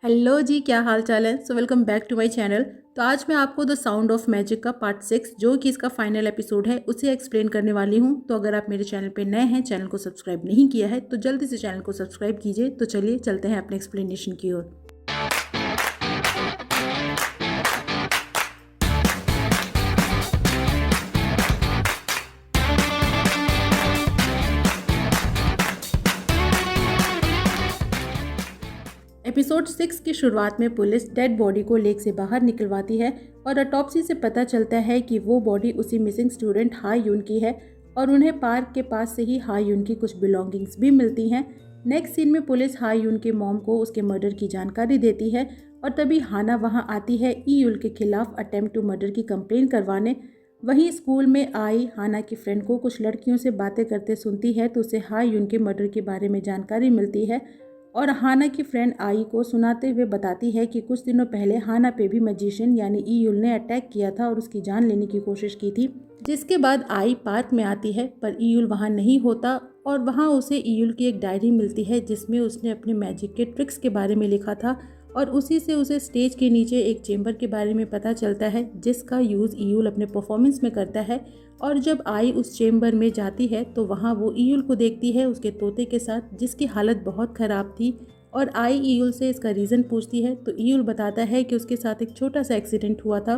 Hello जी, क्या हाल चाल है। Welcome back to my channel. तो आज मैं आपको द साउंड ऑफ मैजिक का पार्ट 6 जो कि इसका फाइनल एपिसोड है उसे एक्सप्लेन करने वाली हूँ। तो अगर आप मेरे चैनल पे नए हैं, चैनल को सब्सक्राइब नहीं किया है तो जल्दी से चैनल को सब्सक्राइब कीजिए। तो चलिए चलते हैं अपने एक्सप्लेनेशन की ओर। एपिसोड 6 की शुरुआत में पुलिस डेड बॉडी को लेक से बाहर निकलवाती है और ऑटोप्सी से पता चलता है कि वो बॉडी उसी मिसिंग स्टूडेंट हा यून की है और उन्हें पार्क के पास से ही हा यून की कुछ बिलोंगिंग्स भी मिलती हैं। नेक्स्ट सीन में पुलिस हा यून के मॉम को उसके मर्डर की जानकारी देती है और तभी हाना वहां आती है ई यूल के खिलाफ अटेम्प्ट टू मर्डर की कंप्लेन करवाने। वहीं स्कूल में आई हाना की फ्रेंड को कुछ लड़कियों से बातें करते सुनती है तो उसे हा यून के मर्डर के बारे में जानकारी मिलती है और हाना की फ्रेंड आई को सुनाते हुए बताती है कि कुछ दिनों पहले हाना पे भी मैजिशियन यानी ईयुल ने अटैक किया था और उसकी जान लेने की कोशिश की थी। जिसके बाद आई पार्क में आती है पर ईयुल वहाँ नहीं होता और वहाँ उसे ईयुल की एक डायरी मिलती है जिसमें उसने अपने मैजिक के ट्रिक्स के बारे में लिखा था और उसी से उसे स्टेज के नीचे एक चेंबर के बारे में पता चलता है जिसका यूज़ ईयुल अपने परफॉर्मेंस में करता है। और जब आई उस चेंबर में जाती है तो वहाँ वो ईयुल को देखती है उसके तोते के साथ जिसकी हालत बहुत ख़राब थी और आई ईयुल से इसका रीज़न पूछती है तो ईयुल बताता है कि उसके साथ एक छोटा सा एक्सीडेंट हुआ था।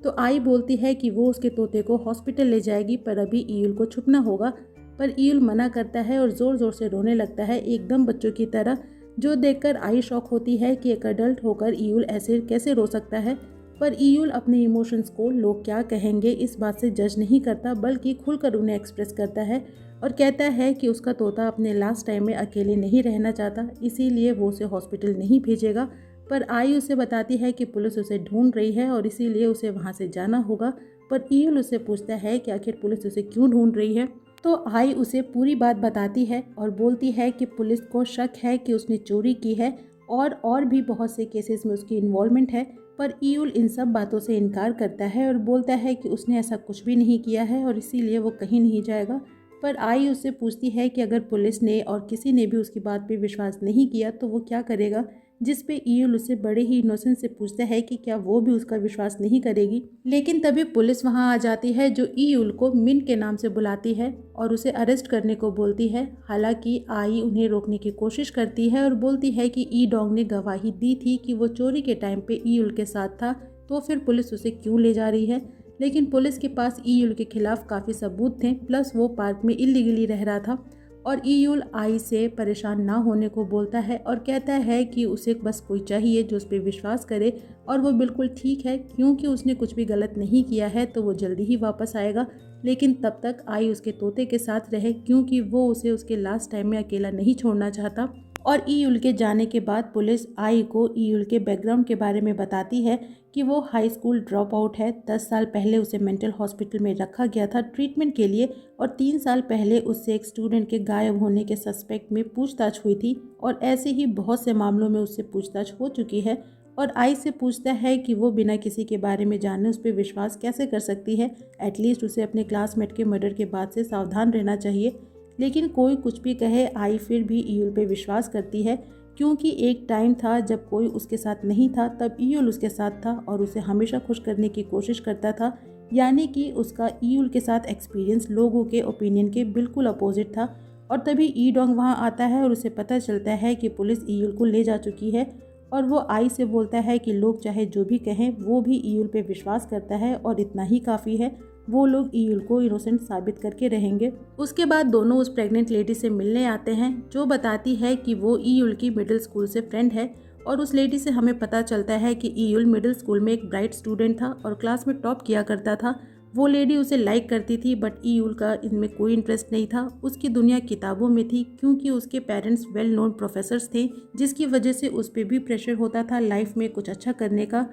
तो आई बोलती है कि वो उसके तोते को हॉस्पिटल ले जाएगी पर अभी ईयुल को छुपना होगा। पर ईयुल मना करता है और ज़ोर ज़ोर से रोने लगता है एकदम बच्चों की तरह, जो देखकर आई शॉक होती है कि एक अडल्ट होकर ईयुल ऐसे कैसे रो सकता है। पर ईयुल अपने इमोशंस को लोग क्या कहेंगे इस बात से जज नहीं करता बल्कि खुलकर उन्हें एक्सप्रेस करता है और कहता है कि उसका तोता अपने लास्ट टाइम में अकेले नहीं रहना चाहता इसीलिए वो उसे हॉस्पिटल नहीं भेजेगा। पर आई उसे बताती है कि पुलिस उसे ढूंढ रही है और इसीलिए उसे वहाँ से जाना होगा। पर ईयुल उसे पूछता है कि आखिर पुलिस उसे क्यों ढूंढ रही है। तो आई उसे पूरी बात बताती है और बोलती है कि पुलिस को शक है कि उसने चोरी की है और भी बहुत से केसेस में उसकी इन्वॉल्वमेंट है। पर ईयुल इन सब बातों से इनकार करता है और बोलता है कि उसने ऐसा कुछ भी नहीं किया है और इसीलिए वो कहीं नहीं जाएगा। पर आई उससे पूछती है कि अगर पुलिस ने और किसी ने भी उसकी बात पे विश्वास नहीं किया तो वो क्या करेगा, जिस पे ईयुल उससे बड़े ही इनोसेंस से पूछता है कि क्या वो भी उसका विश्वास नहीं करेगी। लेकिन तभी पुलिस वहां आ जाती है जो ईयुल को मिन के नाम से बुलाती है और उसे अरेस्ट करने को बोलती है। हालांकि आई उन्हें रोकने की कोशिश करती है और बोलती है कि ई डोंग ने गवाही दी थी कि वो चोरी के टाइम पे ईयुल के साथ था, तो फिर पुलिस उसे क्यों ले जा रही है। लेकिन पुलिस के पास ईयुल के खिलाफ काफ़ी सबूत थे, प्लस वो पार्क में इलीगली रह रहा था। और ईयुल आई से परेशान ना होने को बोलता है और कहता है कि उसे बस कोई चाहिए जो उस पर विश्वास करे और वो बिल्कुल ठीक है क्योंकि उसने कुछ भी गलत नहीं किया है तो वो जल्दी ही वापस आएगा। लेकिन तब तक आई उसके तोते के साथ रहे क्योंकि वो उसे उसके लास्ट टाइम में अकेला नहीं छोड़ना चाहता। और ईयुल के जाने के बाद पुलिस आई को ईयुल के बैकग्राउंड के बारे में बताती है कि वो हाई स्कूल ड्रॉप आउट है। 10 साल पहले उसे मेंटल हॉस्पिटल में रखा गया था ट्रीटमेंट के लिए और 3 साल पहले उससे एक स्टूडेंट के गायब होने के सस्पेक्ट में पूछताछ हुई थी और ऐसे ही बहुत से मामलों में उससे पूछताछ हो चुकी है। और आई से पूछता है कि वो बिना किसी के बारे में जाने उस पर विश्वास कैसे कर सकती है, एटलीस्ट उसे अपने क्लासमेट के मर्डर के बाद से सावधान रहना चाहिए। लेकिन कोई कुछ भी कहे आई फिर भी ईयुल पे विश्वास करती है क्योंकि एक टाइम था जब कोई उसके साथ नहीं था तब ईयुल उसके साथ था और उसे हमेशा खुश करने की कोशिश करता था, यानी कि उसका ईयुल के साथ एक्सपीरियंस लोगों के ओपिनियन के बिल्कुल अपोजिट था। और तभी ई डोंग वहाँ आता है और उसे पता चलता है कि पुलिस ईयुल को ले जा चुकी है और वो आई से बोलता है कि लोग चाहे जो भी कहें वो भी ईयुल पे विश्वास करता है और इतना ही काफ़ी है, वो लोग ईयुल को इनोसेंट साबित करके रहेंगे। उसके बाद दोनों उस प्रेग्नेंट लेडी से मिलने आते हैं जो बताती है कि वो ईयुल की मिडिल स्कूल से फ्रेंड है और उस लेडी से हमें पता चलता है कि ईयुल मिडिल स्कूल में एक ब्राइट स्टूडेंट था और क्लास में टॉप किया करता था। वो लेडी उसे लाइक करती थी बट ईयुल का इनमें कोई इंटरेस्ट नहीं था, उसकी दुनिया किताबों में थी क्योंकि उसके पेरेंट्स वेल नोन प्रोफेसर्स थे जिसकी वजह से उस पर भी प्रेशर होता था लाइफ में कुछ अच्छा करने का।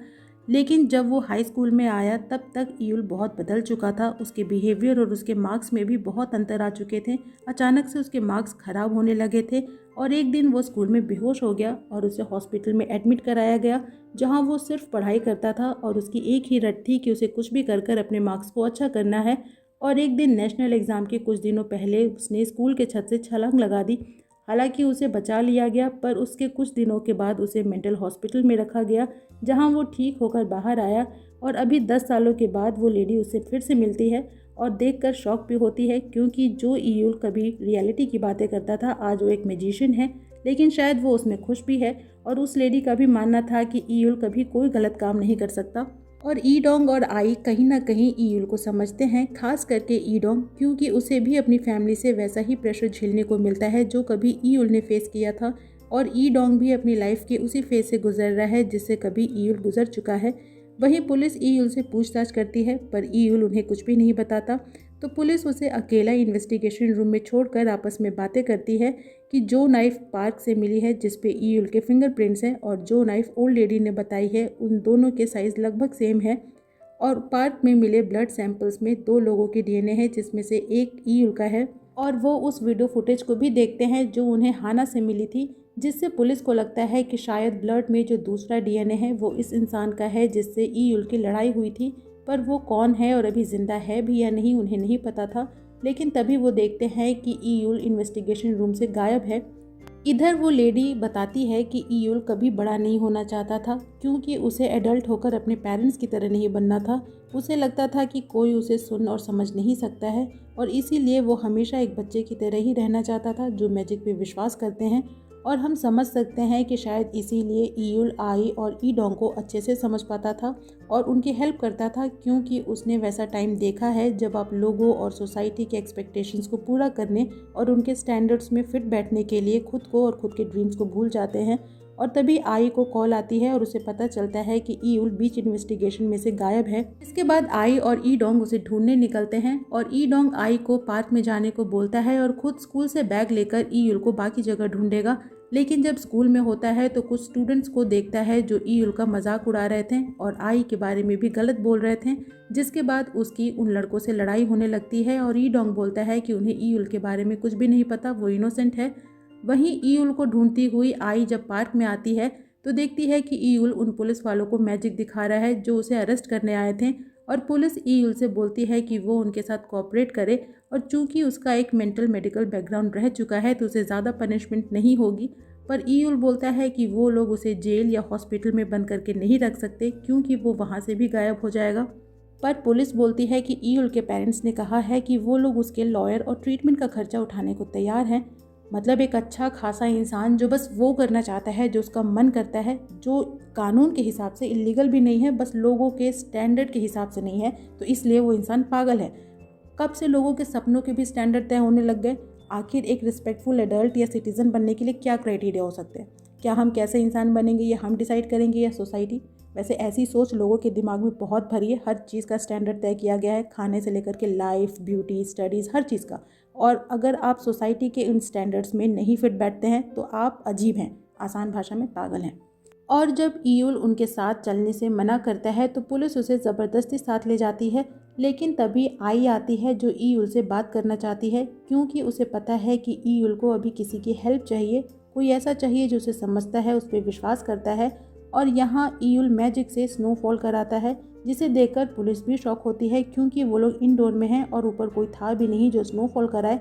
लेकिन जब वो हाई स्कूल में आया तब तक ईयुल बहुत बदल चुका था, उसके बिहेवियर और उसके मार्क्स में भी बहुत अंतर आ चुके थे। अचानक से उसके मार्क्स खराब होने लगे थे और एक दिन वो स्कूल में बेहोश हो गया और उसे हॉस्पिटल में एडमिट कराया गया जहां वो सिर्फ पढ़ाई करता था और उसकी एक ही रट थी कि उसे कुछ भी कर अपने मार्क्स को अच्छा करना है। और एक दिन नेशनल एग्ज़ाम के कुछ दिनों पहले उसने स्कूल के छत से छलांग लगा दी। हालांकि उसे बचा लिया गया, पर उसके कुछ दिनों के बाद उसे मेंटल हॉस्पिटल में रखा गया, जहां वो ठीक होकर बाहर आया। और अभी 10 सालों के बाद वो लेडी उससे फिर से मिलती है और देखकर शॉक भी होती है, क्योंकि जो ईयुल कभी रियलिटी की बातें करता था, आज वो एक मैजिशियन है। लेकिन शायद वो उसमें खुश भी है, और उस लेडी का भी मानना था कि ईयुल कभी कोई गलत काम नहीं कर सकता। और ईडोंग और आई कहीं ना कहीं ईयुल को समझते हैं, खास करके ईडोंग, क्योंकि उसे भी अपनी फैमिली से वैसा ही प्रेशर झेलने को मिलता है जो कभी ईयुल ने फेस किया था। और ईडोंग भी अपनी लाइफ के उसी फेज से गुजर रहा है जिससे कभी ईयुल गुजर चुका है। वहीं पुलिस ईयुल से पूछताछ करती है, पर ईयुल उन्हें कुछ भी नहीं बताता। तो पुलिस उसे अकेला इन्वेस्टिगेशन रूम में छोड़कर आपस में बातें करती है कि जो नाइफ पार्क से मिली है जिस पे ईयुल के फिंगरप्रिंट्स हैं, और जो नाइफ ओल्ड लेडी ने बताई है, उन दोनों के साइज़ लगभग सेम है। और पार्क में मिले ब्लड सैंपल्स में 2 लोगों के डीएनए है, जिसमें से एक ईयुल का है। और वो उस वीडियो फुटेज को भी देखते हैं जो उन्हें हाना से मिली थी, जिससे पुलिस को लगता है कि शायद ब्लड में जो दूसरा डीएनए है वो इस इंसान का है जिससे ईयुल की लड़ाई हुई थी। पर वो कौन है और अभी जिंदा है भी या नहीं, उन्हें नहीं पता था। लेकिन तभी वो देखते हैं कि ईयुल इन्वेस्टिगेशन रूम से गायब है। इधर वो लेडी बताती है कि ईयुल कभी बड़ा नहीं होना चाहता था, क्योंकि उसे एडल्ट होकर अपने पेरेंट्स की तरह नहीं बनना था। उसे लगता था कि कोई उसे सुन और समझ नहीं सकता है, और इसीलिए वो हमेशा एक बच्चे की तरह ही रहना चाहता था जो मैजिक पे विश्वास करते हैं। और हम समझ सकते हैं कि शायद इसीलिए ईयुल आई और ईडोंग को अच्छे से समझ पाता था और उनकी हेल्प करता था, क्योंकि उसने वैसा टाइम देखा है जब आप लोगों और सोसाइटी के एक्सपेक्टेशंस को पूरा करने और उनके स्टैंडर्ड्स में फिट बैठने के लिए खुद को और खुद के ड्रीम्स को भूल जाते हैं। और तभी आई को कॉल आती है और उसे पता चलता है कि ईयुल बीच इन्वेस्टिगेशन में से गायब है। इसके बाद आई और ईडोंग उसे ढूंढने निकलते हैं, और ईडोंग आई को पार्क में जाने को बोलता है और खुद स्कूल से बैग लेकर ईयुल को बाकी जगह ढूंढेगा। लेकिन जब स्कूल में होता है तो कुछ स्टूडेंट्स को देखता है जो ईयुल का मजाक उड़ा रहे थे और आई के बारे में भी गलत बोल रहे थे, जिसके बाद उसकी उन लड़कों से लड़ाई होने लगती है। और ईडोंग बोलता है कि उन्हें ईयुल के बारे में कुछ भी नहीं पता, वो इनोसेंट है। वहीं ईयुल को ढूंढती हुई आई जब पार्क में आती है तो देखती है कि ईयुल उन पुलिस वालों को मैजिक दिखा रहा है जो उसे अरेस्ट करने आए थे। और पुलिस ईयुल से बोलती है कि वो उनके साथ कोऑपरेट करे, और चूंकि उसका एक मेडिकल बैकग्राउंड रह चुका है तो उसे ज़्यादा पनिशमेंट नहीं होगी। पर ईयुल बोलता है कि वो लोग उसे जेल या हॉस्पिटल में बंद करके नहीं रख सकते, क्योंकि वो वहाँ से भी गायब हो जाएगा। पर पुलिस बोलती है कि ईयुल के पेरेंट्स ने कहा है कि वो लोग उसके लॉयर और ट्रीटमेंट का खर्चा उठाने को तैयार हैं। मतलब एक अच्छा खासा इंसान जो बस वो करना चाहता है जो उसका मन करता है, जो कानून के हिसाब से इलीगल भी नहीं है, बस लोगों के स्टैंडर्ड के हिसाब से नहीं है, तो इसलिए वो इंसान पागल है। कब से लोगों के सपनों के भी स्टैंडर्ड तय होने लग गए? आखिर एक रिस्पेक्टफुल एडल्ट या सिटीजन बनने के लिए क्या क्राइटेरिया हो सकते हैं? क्या हम कैसे इंसान बनेंगे ये हम डिसाइड करेंगे या सोसाइटी? वैसे ऐसी सोच लोगों के दिमाग में बहुत भरी है। हर चीज़ का स्टैंडर्ड तय किया गया है, खाने से लेकर के लाइफ, ब्यूटी, स्टडीज़, हर चीज़ का। और अगर आप सोसाइटी के इन स्टैंडर्ड्स में नहीं फिट बैठते हैं तो आप अजीब हैं, आसान भाषा में पागल हैं। और जब ईयुल उनके साथ चलने से मना करता है तो पुलिस उसे ज़बरदस्ती साथ ले जाती है। लेकिन तभी आई आती है जो ईयुल से बात करना चाहती है, क्योंकि उसे पता है कि ईयुल को अभी किसी की हेल्प चाहिए, कोई ऐसा चाहिए जो उसे समझता है, उस पर विश्वास करता है। और यहाँ ईयुल मैजिक से स्नोफॉल कराता है, जिसे देखकर पुलिस भी शॉक होती है, क्योंकि वो लोग इंडोर में हैं और ऊपर कोई था भी नहीं जो स्नोफॉल कराए।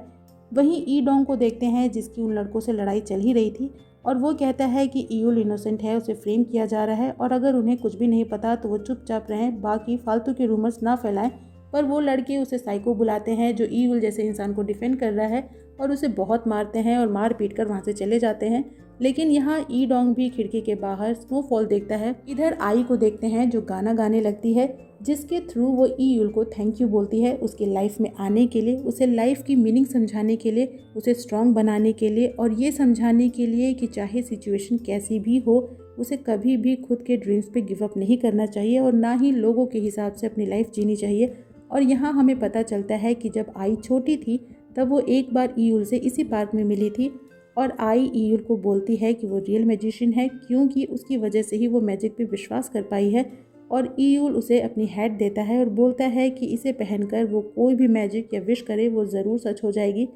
वहीं ईडोंग को देखते हैं जिसकी उन लड़कों से लड़ाई चल ही रही थी, और वो कहता है कि ईयुल इनोसेंट है, उसे फ्रेम किया जा रहा है, और अगर उन्हें कुछ भी नहीं पता तो वो चुपचाप रहें, बाकी फालतू के रूमर्स ना फैलाएं। पर वो लड़के उसे साइको बुलाते हैं जो ईयुल जैसे इंसान को डिफेंड कर रहा है, और उसे बहुत मारते हैं और मार पीट कर वहाँ से चले जाते हैं। लेकिन यहाँ ईडोंग भी खिड़की के बाहर स्नोफॉल देखता है। इधर आई को देखते हैं जो गाना गाने लगती है, जिसके थ्रू वो ईयुल को थैंक यू बोलती है उसके लाइफ में आने के लिए, उसे लाइफ की मीनिंग समझाने के लिए, उसे स्ट्रॉन्ग बनाने के लिए, और ये समझाने के लिए कि चाहे सिचुएशन कैसी भी हो, उसे कभी भी खुद के ड्रीम्स पे गिव अप नहीं करना चाहिए और ना ही लोगों के हिसाब से अपनी लाइफ जीनी चाहिए। और यहाँ हमें पता चलता है कि जब आई छोटी थी तब वो एक बार ईयुल से इसी पार्क में मिली थी, और आई ईयुल को बोलती है कि वो रियल मैजिशियन है, क्योंकि उसकी वजह से ही वो मैजिक पे विश्वास कर पाई है। और ईयुल उसे अपनी हैट देता है और बोलता है कि इसे पहनकर वो कोई भी मैजिक या विश करे वो ज़रूर सच हो जाएगी।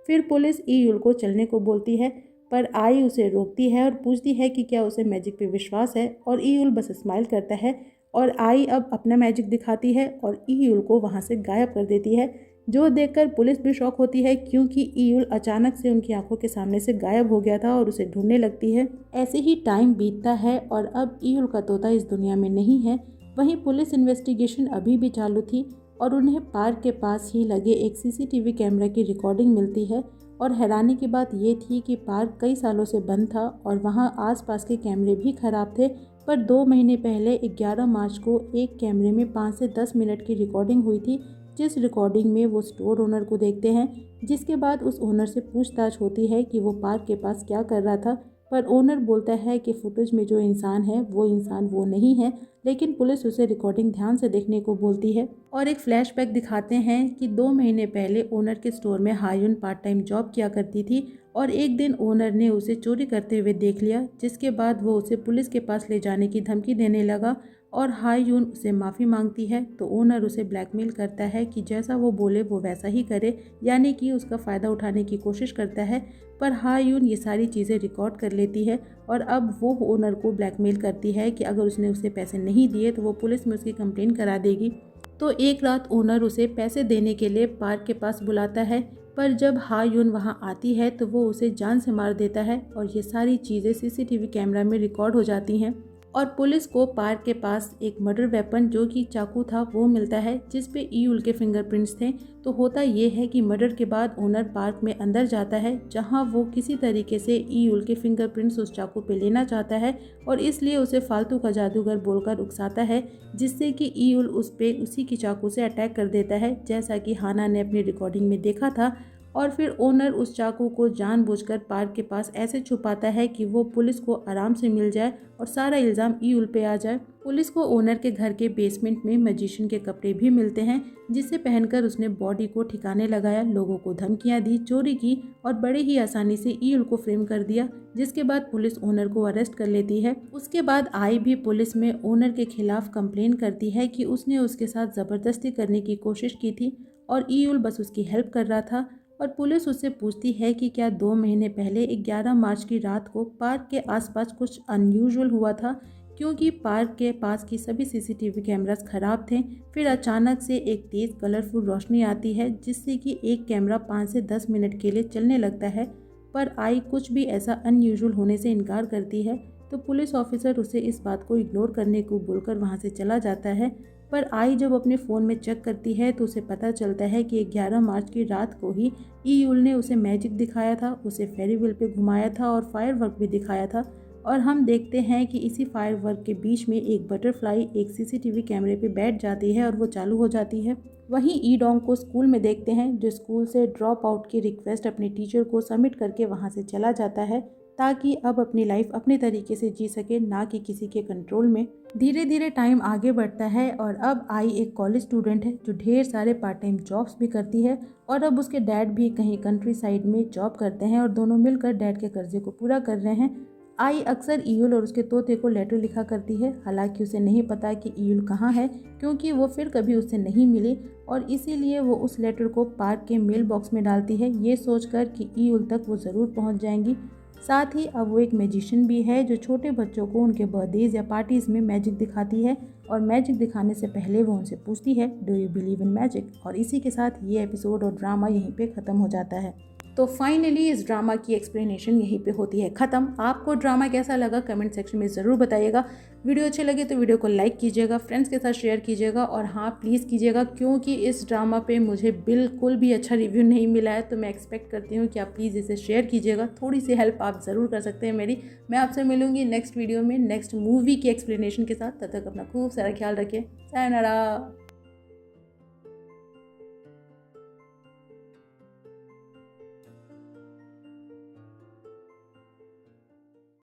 फिर पुलिस ईयुल को चलने को बोलती है, पर आई उसे रोकती है और पूछती है कि क्या उसे मैजिक पे विश्वास है, और ईयुल बस स्माइल करता है। और आई अब अपना मैजिक दिखाती है और ईयुल को वहाँ से गायब कर देती है, जो देखकर पुलिस भी शॉक होती है, क्योंकि ईयुल अचानक से उनकी आंखों के सामने से गायब हो गया था और उसे ढूंढने लगती है। ऐसे ही टाइम बीतता है और अब ईयुल का तोता इस दुनिया में नहीं है। वहीं पुलिस इन्वेस्टिगेशन अभी भी चालू थी और उन्हें पार्क के पास ही लगे एक सीसीटीवी कैमरा की रिकॉर्डिंग मिलती है। और हैरानी की बात ये थी कि पार्क कई सालों से बंद था और वहाँ आसपास के कैमरे भी खराब थे। पर 2 महीने पहले 11 मार्च को एक कैमरे में 5 से 10 मिनट की रिकॉर्डिंग हुई थी, जिस रिकॉर्डिंग में वो स्टोर ओनर को देखते हैं, जिसके बाद उस ओनर से पूछताछ होती है कि वो पार्क के पास क्या कर रहा था। पर ओनर बोलता है कि फुटेज में जो इंसान है वो नहीं है, लेकिन पुलिस उसे रिकॉर्डिंग ध्यान से देखने को बोलती है। और एक फ्लैशबैक दिखाते हैं कि 2 महीने पहले ओनर के स्टोर में हायुन पार्ट टाइम जॉब किया करती थी और एक दिन ओनर ने उसे चोरी करते हुए देख लिया, जिसके बाद वो उसे पुलिस के पास ले जाने की धमकी देने लगा और हायुन उसे माफ़ी मांगती है। तो ओनर उसे ब्लैकमेल करता है कि जैसा वो बोले वो वैसा ही करे, यानी कि उसका फ़ायदा उठाने की कोशिश करता है। पर हायुन ये सारी चीज़ें रिकॉर्ड कर लेती है और अब वो ओनर को ब्लैकमेल करती है कि अगर उसने उसे पैसे नहीं दिए तो वो पुलिस में उसकी कंप्लेंट करा देगी। तो एक रात ओनर उसे पैसे देने के लिए पार्क के पास बुलाता है, पर जब हायुन वहां आती है तो वो उसे जान से मार देता है और ये सारी चीज़ें सीसीटीवी कैमरा में रिकॉर्ड हो जाती हैं। और पुलिस को पार्क के पास एक मर्डर वेपन जो कि चाकू था वो मिलता है, जिस पे ईयुल के फिंगरप्रिंट्स थे। तो होता ये है कि मर्डर के बाद ओनर पार्क में अंदर जाता है, जहां वो किसी तरीके से ईयुल के फिंगरप्रिंट्स उस चाकू पे लेना चाहता है और इसलिए उसे फालतू का जादूगर बोलकर उकसाता है, जिससे कि ईयुल उस पे उसी की चाकू से अटैक कर देता है, जैसा कि हाना ने अपनी रिकॉर्डिंग में देखा था। और फिर ओनर उस चाकू को जानबूझकर पार्क के पास ऐसे छुपाता है कि वो पुलिस को आराम से मिल जाए और सारा इल्ज़ाम ईयुल पे आ जाए। पुलिस को ओनर के घर के बेसमेंट में मैजिशियन के कपड़े भी मिलते हैं, जिसे पहनकर उसने बॉडी को ठिकाने लगाया, लोगों को धमकियां दी, चोरी की और बड़े ही आसानी से ईयुल को फ्रेम कर दिया, जिसके बाद पुलिस ओनर को अरेस्ट कर लेती है। उसके बाद आई भी पुलिस में ओनर के खिलाफ कंप्लेन करती है कि उसने उसके साथ ज़बरदस्ती करने की कोशिश की थी और ईयुल बस उसकी हेल्प कर रहा था। और पुलिस उससे पूछती है कि क्या 2 महीने पहले 11 मार्च की रात को पार्क के आसपास कुछ अनयूजुअल हुआ था, क्योंकि पार्क के पास की सभी सीसीटीवी कैमरास खराब थे। फिर अचानक से एक तेज़ कलरफुल रोशनी आती है, जिससे कि एक कैमरा 5 से 10 मिनट के लिए चलने लगता है। पर आई कुछ भी ऐसा अनयूजुअल होने से इनकार करती है, तो पुलिस ऑफिसर उसे इस बात को इग्नोर करने को बोलकर वहाँ से चला जाता है। पर आई जब अपने फ़ोन में चेक करती है तो उसे पता चलता है कि 11 मार्च की रात को ही ईयुल ने उसे मैजिक दिखाया था, उसे फेरीवेल पे घुमाया था और फायरवर्क भी दिखाया था। और हम देखते हैं कि इसी फायरवर्क के बीच में एक बटरफ्लाई एक सीसीटीवी कैमरे पे बैठ जाती है और वो चालू हो जाती है। वहीं ई डोंग को स्कूल में देखते हैं, जो स्कूल से ड्रॉप आउट की रिक्वेस्ट अपने टीचर को सबमिट करके वहाँ से चला जाता है, ताकि अब अपनी लाइफ अपने तरीके से जी सके, ना कि किसी के कंट्रोल में। धीरे धीरे टाइम आगे बढ़ता है और अब आई एक कॉलेज स्टूडेंट है जो ढेर सारे पार्ट टाइम जॉब्स भी करती है और अब उसके डैड भी कहीं कंट्री साइड में जॉब करते हैं और दोनों मिलकर डैड के कर्जे को पूरा कर रहे हैं। आई अक्सर ईयुल और उसके तोते को लेटर लिखा करती है, हालांकि उसे नहीं पता कि ईयुल कहाँ है, क्योंकि वो फिर कभी उससे नहीं मिली और इसीलिए वो उस लेटर को पार्क के मेल बॉक्स में डालती है, ये सोचकर कि ईयुल तक वो ज़रूर पहुँच जाएंगी। साथ ही अब वो एक मैजिशियन भी है जो छोटे बच्चों को उनके बर्थडेज या पार्टीज़ में मैजिक दिखाती है और मैजिक दिखाने से पहले वो उनसे पूछती है, do you believe in magic. और इसी के साथ ये एपिसोड और ड्रामा यहीं पे ख़त्म हो जाता है। तो फाइनली इस ड्रामा की एक्सप्लेनेशन यहीं पे होती है ख़त्म। आपको ड्रामा कैसा लगा कमेंट सेक्शन में ज़रूर बताइएगा। वीडियो अच्छे लगे तो वीडियो को लाइक कीजिएगा, फ्रेंड्स के साथ शेयर कीजिएगा और हाँ प्लीज़ कीजिएगा, क्योंकि इस ड्रामा पे मुझे बिल्कुल भी अच्छा रिव्यू नहीं मिला है, तो मैं एक्सपेक्ट करती हूँ कि आप प्लीज़ इसे शेयर कीजिएगा। थोड़ी सी हेल्प आप ज़रूर कर सकते हैं मेरी। मैं आपसे मिलूंगी नेक्स्ट वीडियो में नेक्स्ट मूवी की एक्सप्लेनेशन के साथ। तब तक अपना खूब सारा ख्याल रखिए। सायोनारा।